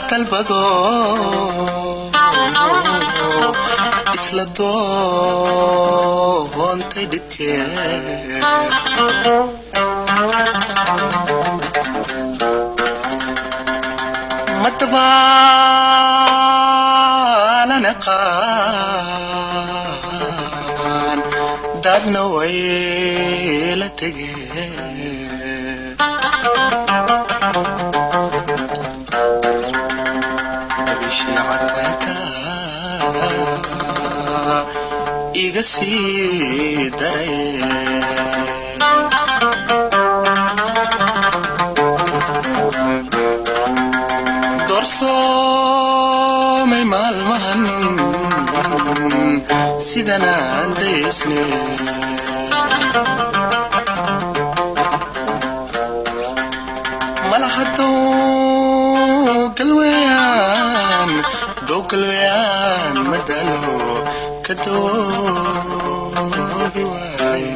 dalbado isla doontay dhibkee matbaalana qaan dadna way la tegeen bishii cadceeda iga sii daray doorsoomay maalmahan sidan aan daysne malahadoo galweyaan madalo kadoobi waaye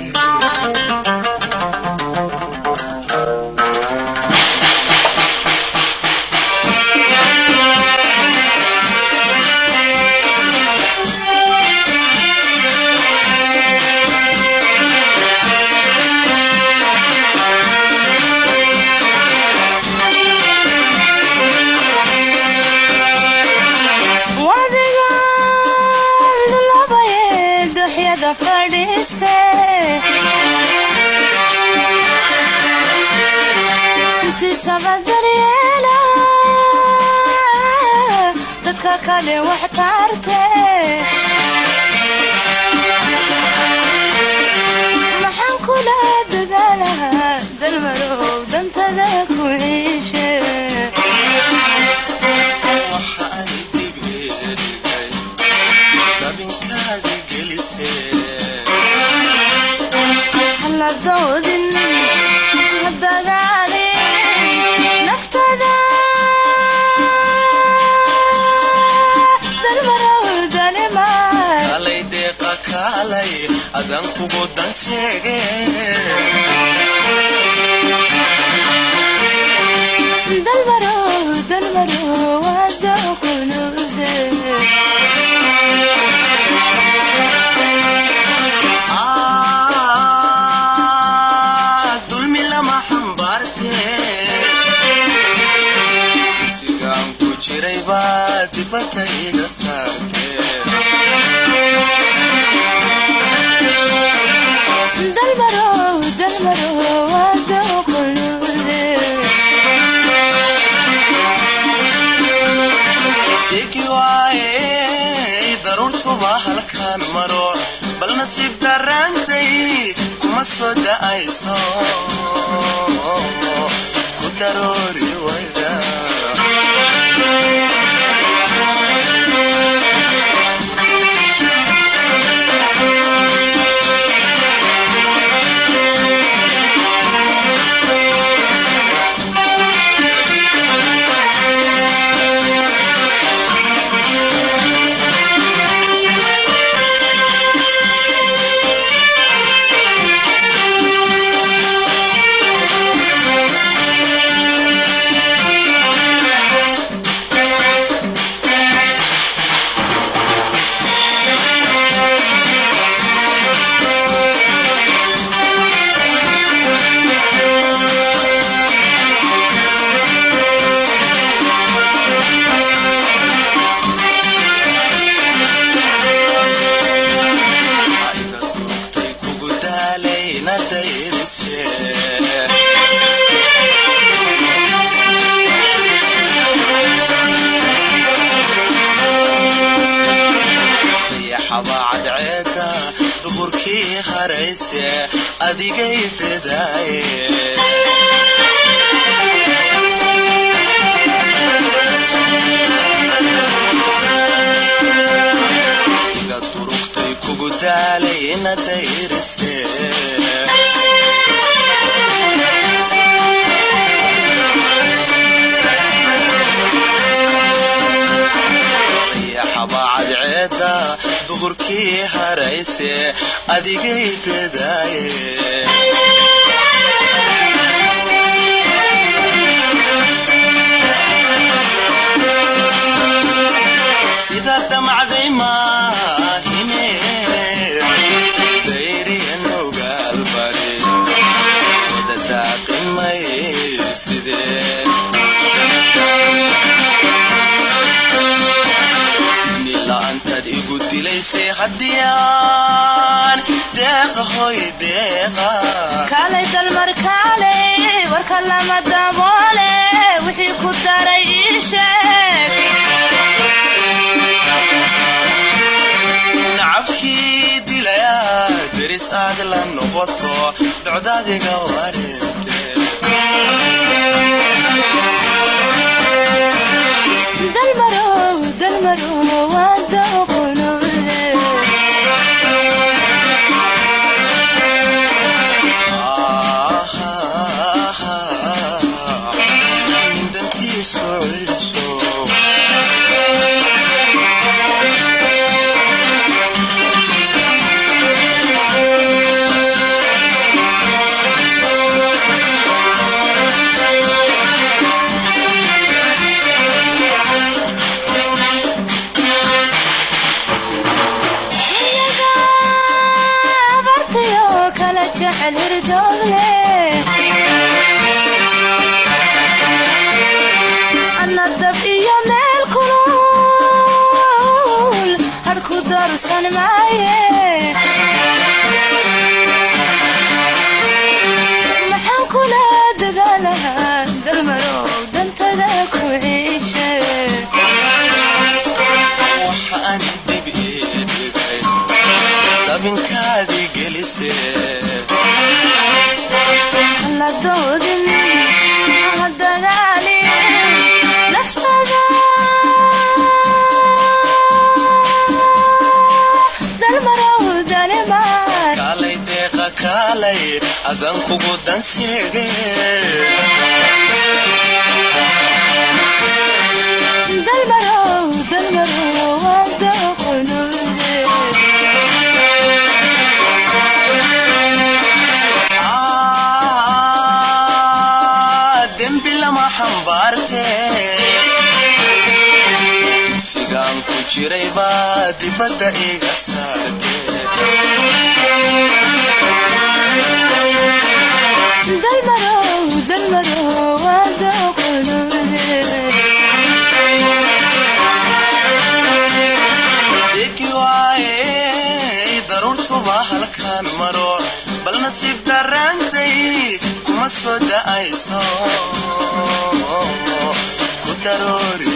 inti sabadariyeela dadka kale wax taarte maxaan kula dadaalaha dalmarow dantada ku ciishe waxaan dibirigay dabinkaadi gelisee doodin hadagaadi naftada dalmarawdanima kalay deeqa kaalay adan kugu danseege dalmaraw wada kunude batayga saarte dalmarow wada kunude degi waaye daruurtuba halkaan maro bal nasiib darantay kuma soo da'ayso ku daroori wayda adigay tadaaye iga turuqtay kugu daalay ina dayrise xabaad ceeda duhurkii harayse adigay tadaaye dilaysay haddiyaan deeqa hoy deeqa kaalay dalmar kaalay warka lama daboole wixii ku daray ii sheeg nacabkii dilaya deris aad la noqoto docdaadiga warinte dalmaro wada qulule dantii socayso أنا الدفئية ميل كلول هركو درسان معي محن كنا ددالها دالمرو دانت داك وعيشة وحان دبئي لابن كادي قلسي هلا دودن هدغالي نفسنا دالمرو دالمار كالي ديقا كالي أذن كوكو دانسيغي دالمرو ودا قلولي sigaan ku jiray baa dibadda iga saartee dalmaro wada qulule degi waaye daruurtuba halkaan maro bal nasiib darraantay kuma soo da'ayso ku daroori